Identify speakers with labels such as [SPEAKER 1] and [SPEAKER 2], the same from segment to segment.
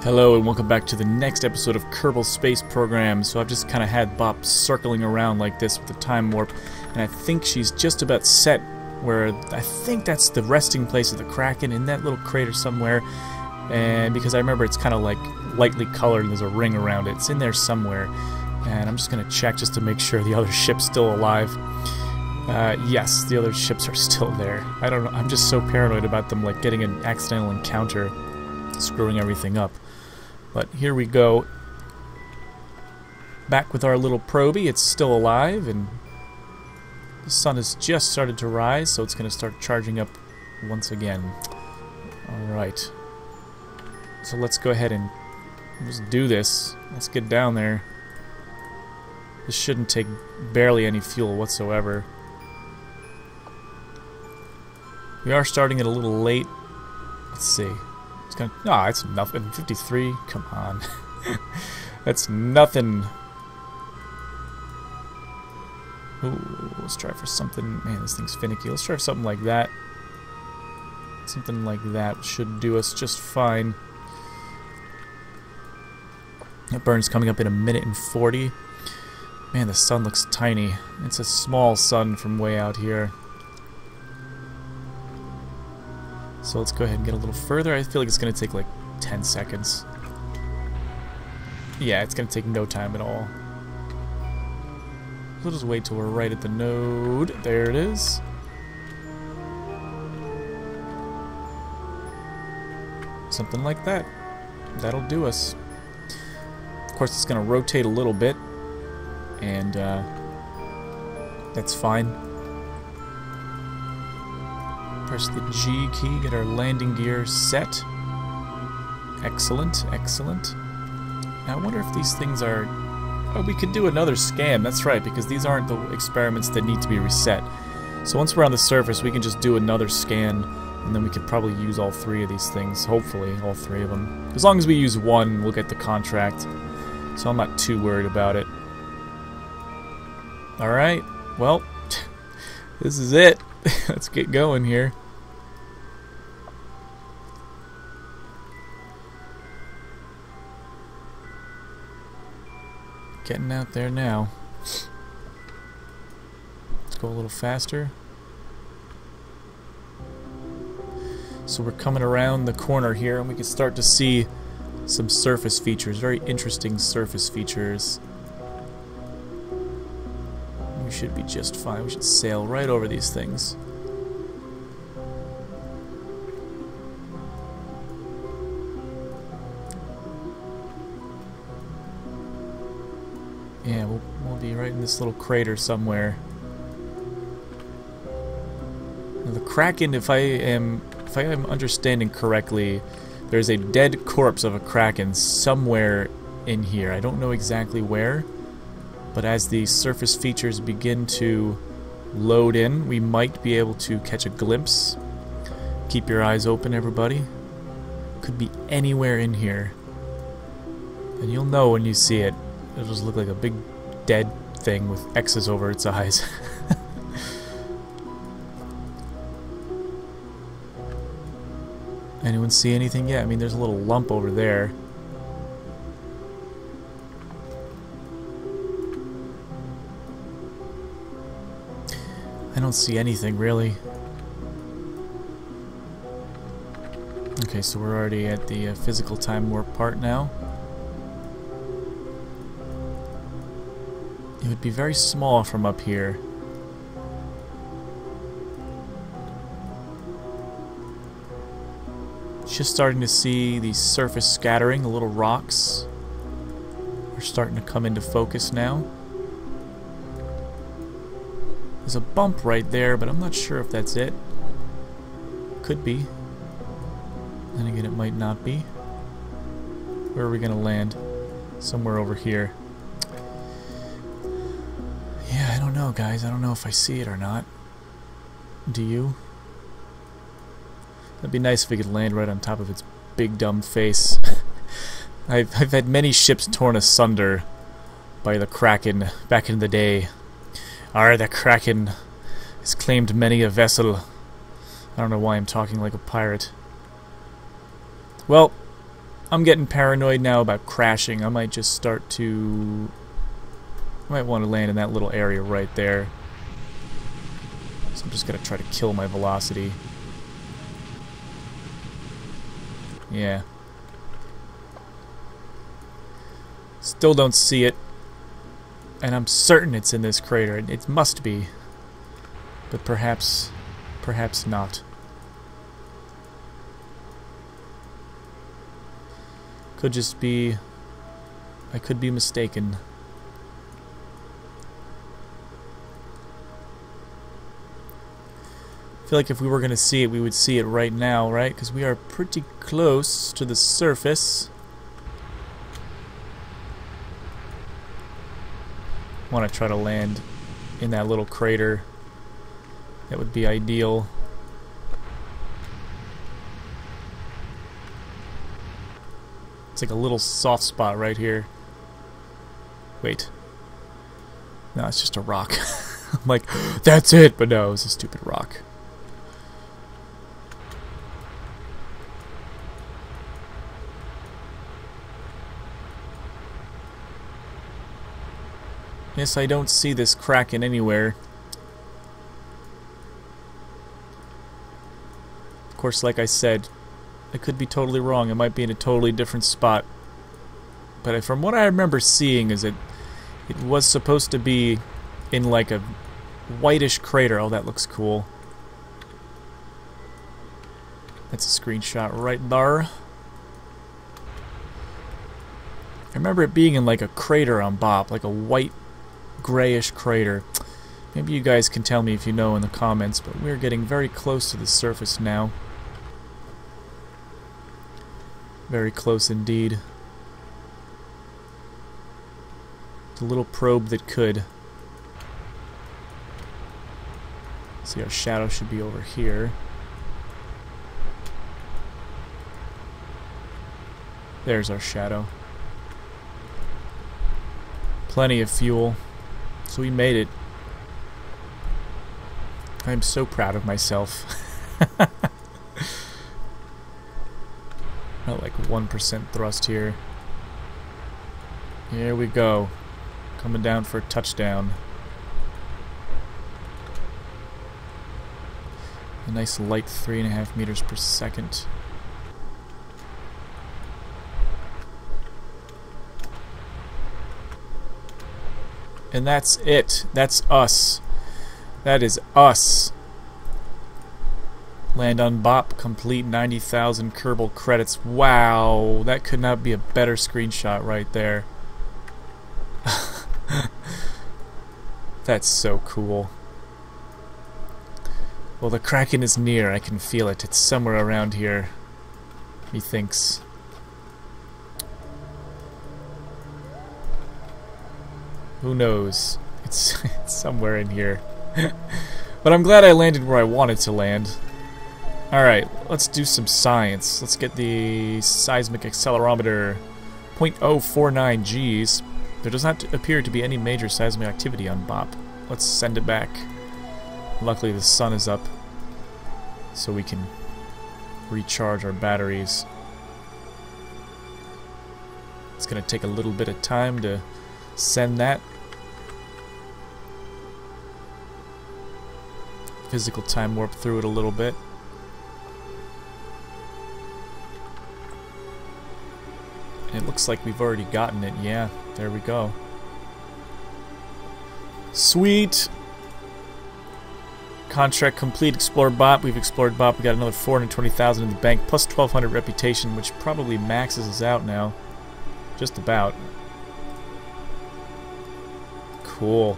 [SPEAKER 1] Hello and welcome back to the next episode of Kerbal Space Program. So I've just kind of had Bop circling around like this with the time warp, and I think she's just about set where I think that's the resting place of the Kraken in that little crater somewhere. And because I remember it's kind of like lightly colored and there's a ring around it. It's in there somewhere. And I'm just going to check just to make sure the other ship's still alive. Yes, the other ships are still there. I don't know, I'm just so paranoid about them like getting an accidental encounter, screwing everything up. But here we go. Back with our little probie. It's still alive, and the sun has just started to rise, so it's going to start charging up once again. Alright. So let's go ahead and just do this. Let's get down there. This shouldn't take barely any fuel whatsoever. We are starting it a little late. Let's see. It's gonna. Ah, it's nothing. 53. Come on. That's nothing. Ooh, let's try for something. Man, this thing's finicky. Let's try for something like that. Something like that should do us just fine. That burn's coming up in 1:40. Man, the sun looks tiny. It's a small sun from way out here. So let's go ahead and get a little further. I feel like it's going to take like 10 seconds. Yeah, it's going to take no time at all. We'll just wait till we're right at the node. There it is. Something like that. That'll do us. Of course, it's going to rotate a little bit. And that's fine. Press the G key, get our landing gear set. Excellent, excellent. Now I wonder if these things are... Oh, we could do another scan, that's right, because these aren't the experiments that need to be reset. So once we're on the surface, we can just do another scan, and then we could probably use all three of these things, hopefully, all three of them. As long as we use one, we'll get the contract. So I'm not too worried about it. Alright, well, this is it. Let's get going here. Getting out there now. Let's go a little faster. So we're coming around the corner here, and we can start to see some surface features, very interesting surface features. We should be just fine. We should sail right over these things. Yeah, we'll be right in this little crater somewhere. Now the Kraken, if I am understanding correctly, there's a dead corpse of a Kraken somewhere in here. I don't know exactly where. But as the surface features begin to load in, we might be able to catch a glimpse. Keep your eyes open, everybody. Could be anywhere in here. And you'll know when you see it. It'll just look like a big dead thing with X's over its eyes. Anyone see anything yet? I mean, there's a little lump over there. I don't see anything, really. Okay, so we're already at the physical time warp part now. It would be very small from up here. Just starting to see the surface scattering, the little rocks are starting to come into focus now. There's a bump right there, but I'm not sure if that's it. Could be. Then again, it might not be. Where are we going to land? Somewhere over here. Yeah, I don't know, guys. I don't know if I see it or not. Do you? That'd be nice if we could land right on top of its big dumb face. I've had many ships torn asunder by the Kraken back in the day. The Kraken has claimed many a vessel. I don't know why I'm talking like a pirate. Well, I'm getting paranoid now about crashing. I might just start to... I might want to land in that little area right there. So I'm just going to try to kill my velocity. Yeah. Still don't see it. And I'm certain it's in this crater. It must be. But perhaps not. Could just be... I could be mistaken. I feel like if we were going to see it, we would see it right now, right? Because we are pretty close to the surface. I want to try to land in that little crater. That would be ideal. It's like a little soft spot right here. Wait. No, it's just a rock. I'm like, that's it! But no, it's a stupid rock. Yes, I don't see this Kraken anywhere. Of course, like I said, I could be totally wrong. It might be in a totally different spot. But from what I remember seeing is it was supposed to be in like a whitish crater. Oh, that looks cool. That's a screenshot right there. I remember it being in like a crater on Bop, like a white grayish crater. Maybe you guys can tell me if you know in the comments, but we're getting very close to the surface now. Very close indeed. The little probe that could. See, our shadow should be over here. There's our shadow. Plenty of fuel. So we made it. I'm so proud of myself. Not like 1% thrust here. Here we go. Coming down for a touchdown. A nice light 3.5 meters per second. And that's it. That's us. That is us. Land on Bop, complete 90,000 Kerbal credits. Wow, that could not be a better screenshot right there. That's so cool. Well, the Kraken is near. I can feel it. It's somewhere around here, methinks. Who knows? It's somewhere in here. But I'm glad I landed where I wanted to land. Alright, let's do some science. Let's get the seismic accelerometer. 0.049 Gs. There does not appear to be any major seismic activity on Bop. Let's send it back. Luckily the sun is up, so we can recharge our batteries. It's going to take a little bit of time to send that. Physical time warp through it a little bit. And it looks like we've already gotten it. Yeah, there we go. Sweet! Contract complete. Explore Bop. We've explored Bop. We got another 420,000 in the bank, plus 1,200 reputation, which probably maxes us out now. Just about. Cool.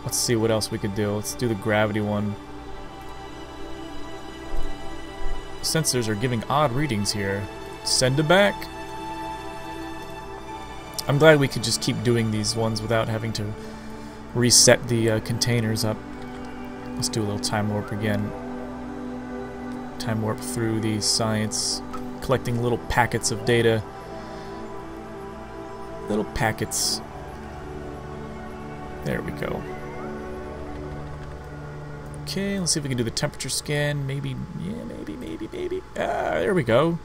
[SPEAKER 1] Let's see what else we could do. Let's do the gravity one. Sensors are giving odd readings here. Send it back. I'm glad we could just keep doing these ones without having to reset the containers up. Let's do a little time warp again. Time warp through the science, collecting little packets of data. Little packets. There we go. Okay, let's see if we can do the temperature scan. Maybe, yeah, maybe. Ah, there we go.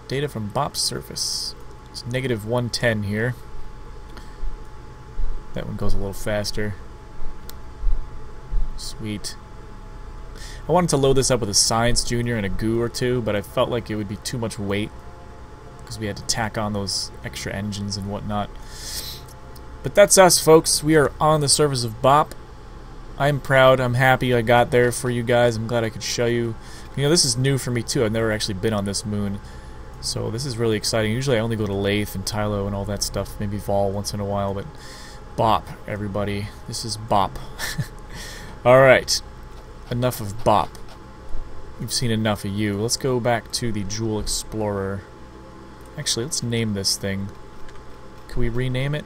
[SPEAKER 1] Data from Bop's surface. It's -110 here. That one goes a little faster. Sweet. I wanted to load this up with a Science Junior and a goo or two, but I felt like it would be too much weight because we had to tack on those extra engines and whatnot. But that's us, folks. We are on the surface of Bop. I'm proud. I'm happy I got there for you guys. I'm glad I could show you. You know, this is new for me too. I've never actually been on this moon. So this is really exciting. Usually I only go to Lathe and Tylo and all that stuff. Maybe Vol once in a while, but Bop, everybody. This is Bop. Alright. Enough of Bop. We've seen enough of you. Let's go back to the Jewel Explorer. Actually, let's name this thing. Can we rename it?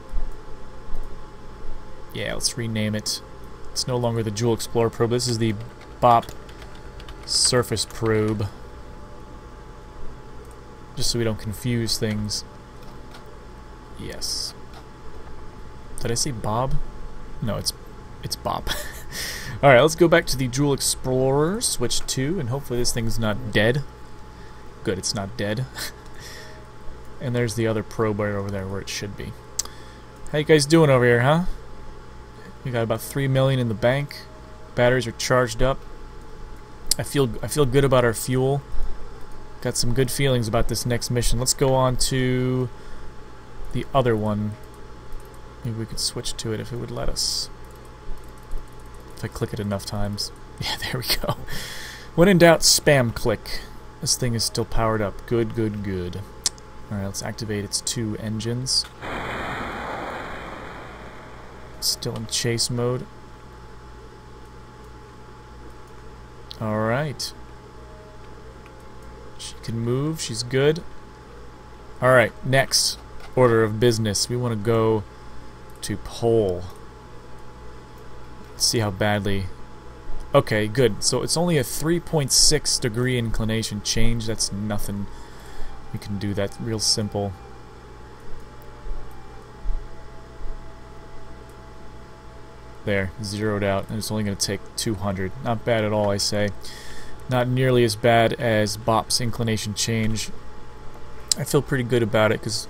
[SPEAKER 1] Yeah, let's rename it. It's no longer the Jewel Explorer probe. This is the Bop Surface Probe. Just so we don't confuse things. Yes. Did I say Bob? No, it's Bop. Alright, let's go back to the Jewel Explorer, switch 2, and hopefully this thing's not dead. Good, it's not dead. And there's the other probe right over there where it should be. How you guys doing over here, huh? We got about 3 million in the bank. Batteries are charged up. I feel good about our fuel. Got some good feelings about this next mission. Let's go on to the other one. Maybe we could switch to it if it would let us. If I click it enough times. Yeah, there we go. When in doubt, spam click. This thing is still powered up. Good, good, good. Alright, let's activate its 2 engines. Still in chase mode. Alright. She can move. She's good. Alright, next order of business. We want to go to pole. Let's see how badly. Okay, good. So it's only a 3.6 degree inclination change. That's nothing. We can do that real simple. There, zeroed out, and it's only going to take 200. Not bad at all, I say. Not nearly as bad as Bop's inclination change. I feel pretty good about it because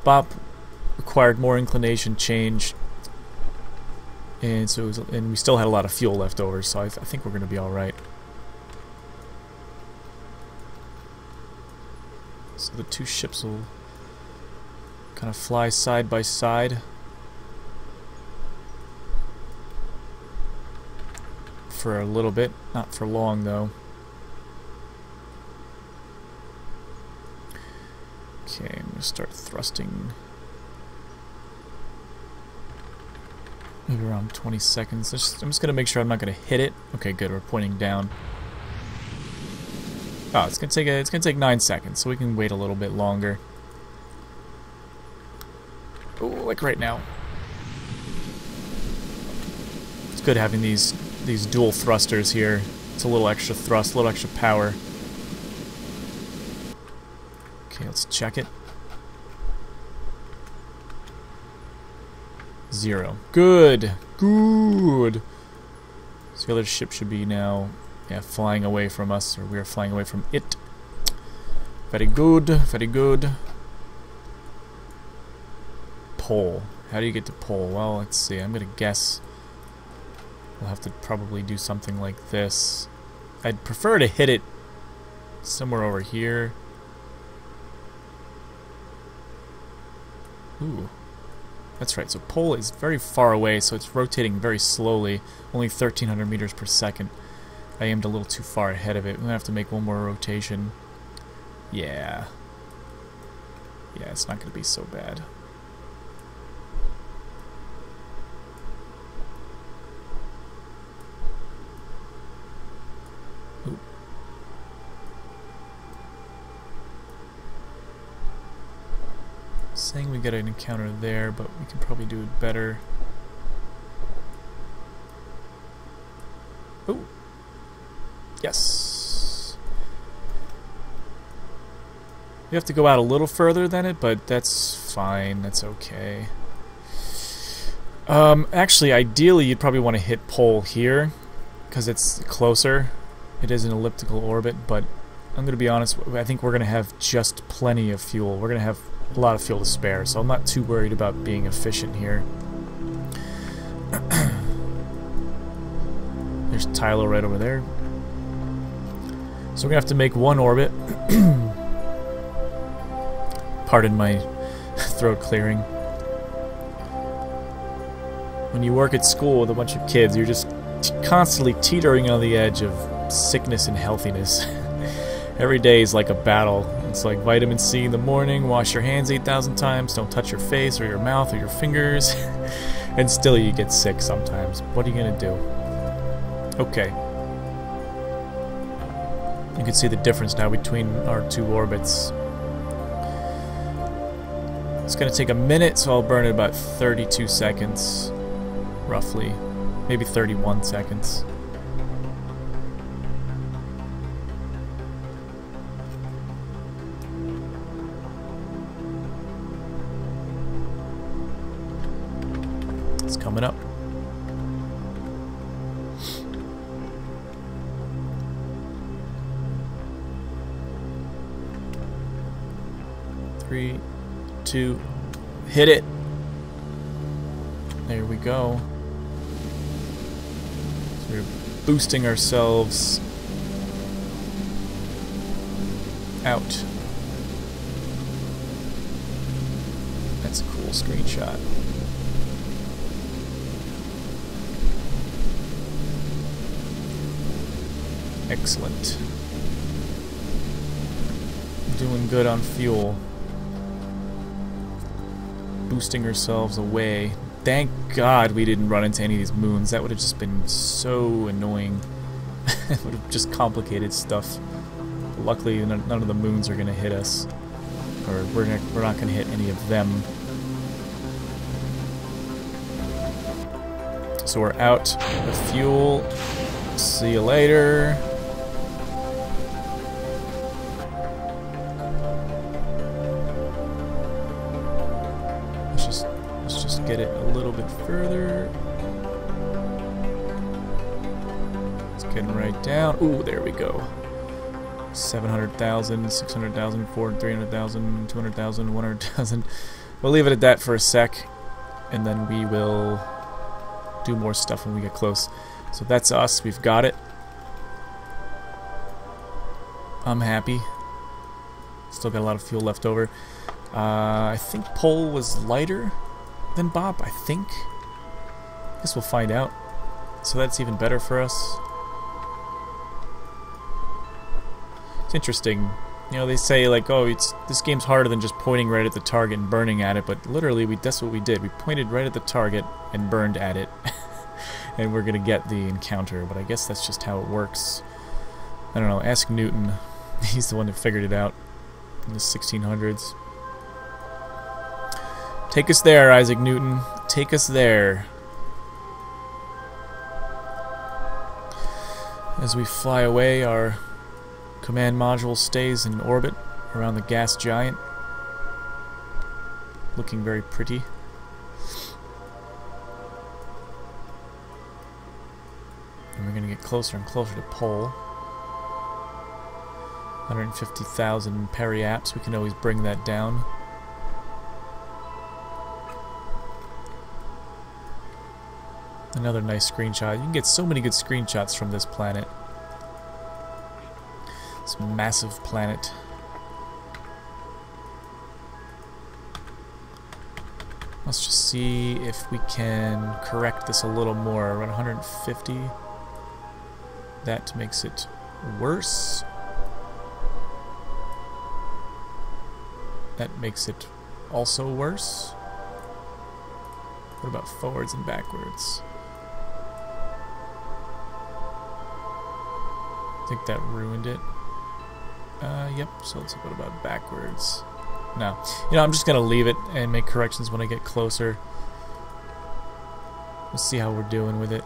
[SPEAKER 1] Bop required more inclination change, and so and we still had a lot of fuel left over. So I think we're going to be all right. So the 2 ships will kind of fly side by side. For a little bit, not for long though. Okay, I'm going to start thrusting. Maybe around 20 seconds. I'm just going to make sure I'm not going to hit it. Okay, good. We're pointing down. Oh, it's going to take 9 seconds, so we can wait a little bit longer. Oh, like right now. It's good having these dual thrusters here. It's a little extra thrust, a little extra power. Okay, let's check it. 0. Good. Good. So the other ship should be now, yeah, flying away from us, or we are flying away from it. Very good. Very good. Pole. How do you get to pole? Well, let's see. I'm gonna guess we'll have to probably do something like this. I'd prefer to hit it somewhere over here. Ooh. That's right, so pole is very far away, so it's rotating very slowly, only 1,300 meters per second. I aimed a little too far ahead of it. We're going to have to make one more rotation. Yeah. Yeah, it's not going to be so bad. Ooh. Saying we get an encounter there, but we can probably do it better. Oh, yes. We have to go out a little further than it, but that's fine. That's okay. Actually, ideally, you'd probably want to hit pole here because it's closer. It is an elliptical orbit, but I'm gonna be honest, I think we're gonna have just plenty of fuel. We're gonna have a lot of fuel to spare, so I'm not too worried about being efficient here. There's Tylo right over there. So we're gonna have to make one orbit. Pardon my throat clearing. When you work at school with a bunch of kids, you're just constantly teetering on the edge of sickness and healthiness. Every day is like a battle. It's like vitamin C in the morning, wash your hands 8,000 times, don't touch your face or your mouth or your fingers, and still you get sick sometimes. What are you gonna do? Okay. You can see the difference now between our two orbits. It's gonna take a minute, so I'll burn it about 32 seconds, roughly. Maybe 31 seconds. It's coming up. Three, two, hit it. There we go. So we're boosting ourselves out. That's a cool screenshot. Excellent. Doing good on fuel. Boosting ourselves away. Thank God we didn't run into any of these moons. That would have just been so annoying. It would have just complicated stuff. Luckily, none of the moons are going to hit us. Or we're not going to hit any of them. So we're out of fuel. See you later. Let's just get it a little bit further. It's getting right down. Ooh, there we go. 700,000, 600,000, 300,000, 200,000, 100,000. We'll leave it at that for a sec, and then we will do more stuff when we get close. So that's us. We've got it. I'm happy. Still got a lot of fuel left over. I think Pole was lighter than Bop, I think. Guess we'll find out. So that's even better for us. It's interesting. You know, they say like, oh, this game's harder than just pointing right at the target and burning at it, but literally that's what we did. We pointed right at the target and burned at it. And we're gonna get the encounter, but I guess that's just how it works. I don't know, ask Newton. He's the one that figured it out in the 1600s. Take us there, Isaac Newton. Take us there. As we fly away, our command module stays in orbit around the gas giant. Looking very pretty. And we're going to get closer and closer to Pole. 150,000 periaps. We can always bring that down. Another nice screenshot. You can get so many good screenshots from this planet. This massive planet. Let's just see if we can correct this a little more. Around 150. That makes it worse. That makes it also worse. What about forwards and backwards? I think that ruined it. Yep, so let's what about backwards? No. You know, I'm just going to leave it and make corrections when I get closer. We'll see how we're doing with it.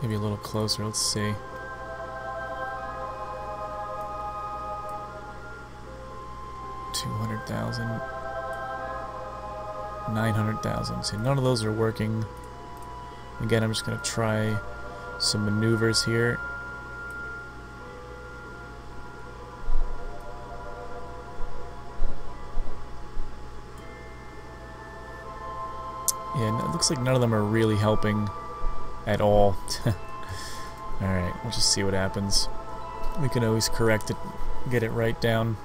[SPEAKER 1] Maybe a little closer, let's see. $200,000. 900,000. See, none of those are working. Again, I'm just going to try some maneuvers here. Yeah, it looks like none of them are really helping at all. Alright, we'll just see what happens. We can always correct it, get it right down.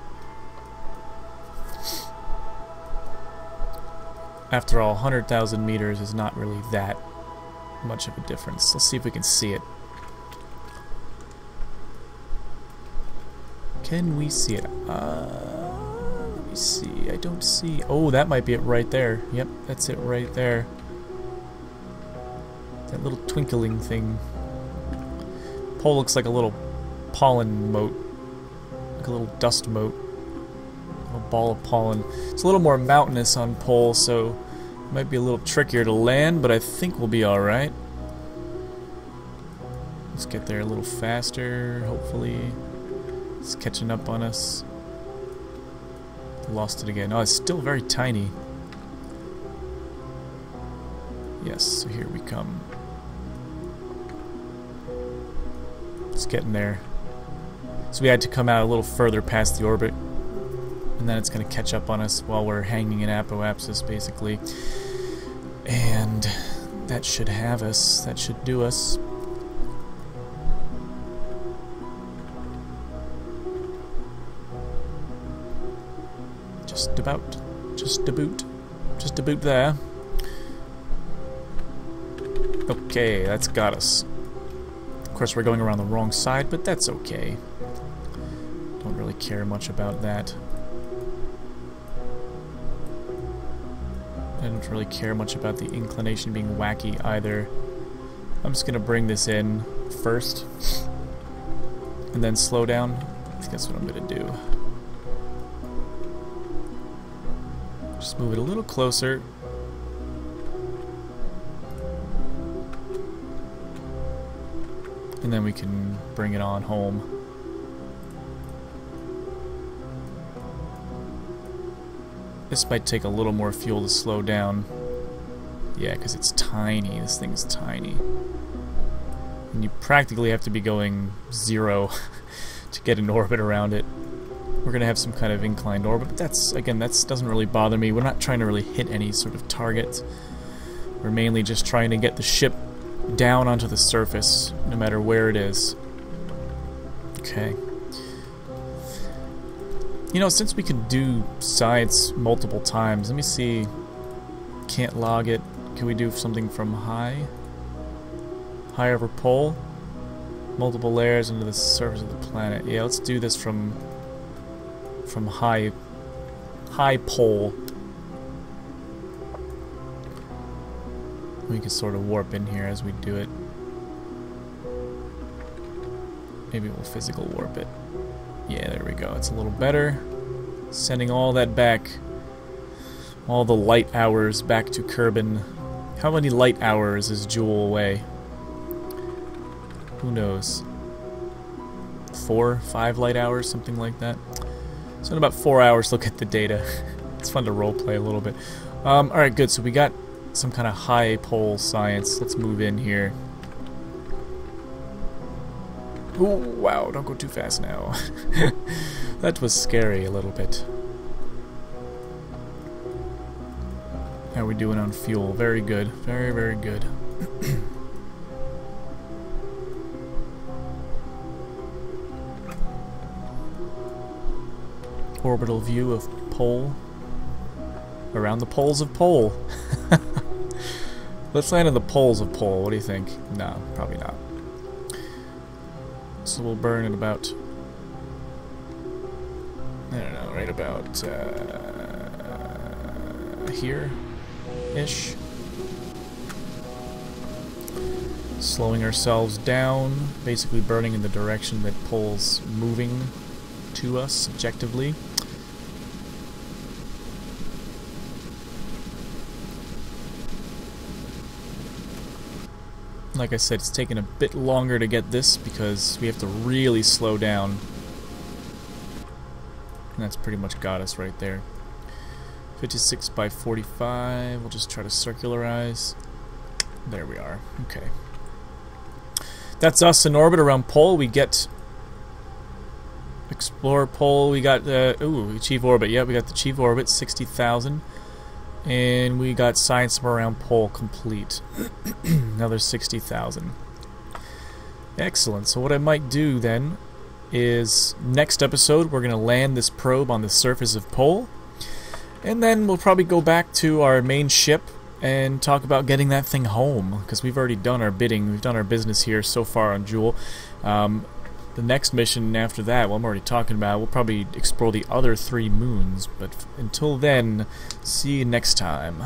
[SPEAKER 1] After all, 100,000 meters is not really that much of a difference. Let's see if we can see it. Can we see it? Let me see. I don't see. Oh, that might be it right there. Yep, that's it right there. That little twinkling thing. Pole looks like a little pollen mote. Like a little dust mote. A ball of pollen. It's a little more mountainous on Pole, so it might be a little trickier to land, but I think we'll be alright. Let's get there a little faster, hopefully. It's catching up on us. Lost it again. Oh, it's still very tiny. Yes, so here we come. It's getting there. So we had to come out a little further past the orbit, and then it's going to catch up on us while we're hanging in apoapsis, basically. And that should have us. That should do us. Just about. Just a boot there. Okay, that's got us. Of course, we're going around the wrong side, but that's okay. Don't really care much about that. I don't really care much about the inclination being wacky either. I'm just gonna bring this in first and then slow down. I think that's what I'm gonna do. Just move it a little closer. And then we can bring it on home. This might take a little more fuel to slow down. Yeah, because it's tiny. This thing's tiny. And you practically have to be going 0 to get an orbit around it. We're going to have some kind of inclined orbit, but that's, again, that doesn't really bother me. We're not trying to really hit any sort of target. We're mainly just trying to get the ship down onto the surface, no matter where it is. Okay. You know, since we can do sides multiple times, let me see. Can't log it. Can we do something from high? High over pole? Multiple layers into the surface of the planet. Yeah, let's do this from high pole. We can sort of warp in here as we do it. Maybe we'll physical warp it. Yeah, there we go. It's a little better. Sending all that back. All the light hours back to Kerbin. How many light hours is Joule away? Who knows? 4, 5 light hours, something like that. So in about 4 hours, look at the data. It's fun to roleplay a little bit. Alright, good. So we got some kind of high pole science. Let's move in here. Ooh, wow, don't go too fast now. That was scary a little bit. How are we doing on fuel? Very good. Very, very good. Orbital view of pole. Around the poles of pole. Let's land on the poles of pole. What do you think? No, probably not. So we'll burn at about, I don't know, right about here-ish. Slowing ourselves down, basically burning in the direction that pole's moving to us subjectively. Like I said, it's taken a bit longer to get this because we have to really slow down. And that's pretty much got us right there. 56 by 45. We'll just try to circularize. There we are. Okay. That's us in orbit around Pole. We get Explore Pole. We got achieve orbit. Yeah, we got the achieve orbit, 60,000. And we got science around Pole complete. Another 60,000. Excellent. So what I might do then is next episode we're going to land this probe on the surface of Pole. And then we'll probably go back to our main ship and talk about getting that thing home, because we've already done our bidding. We've done our business here so far on Jewel. The next mission after that, well, I'm already talking about, we'll probably explore the other 3 moons. But until then, see you next time.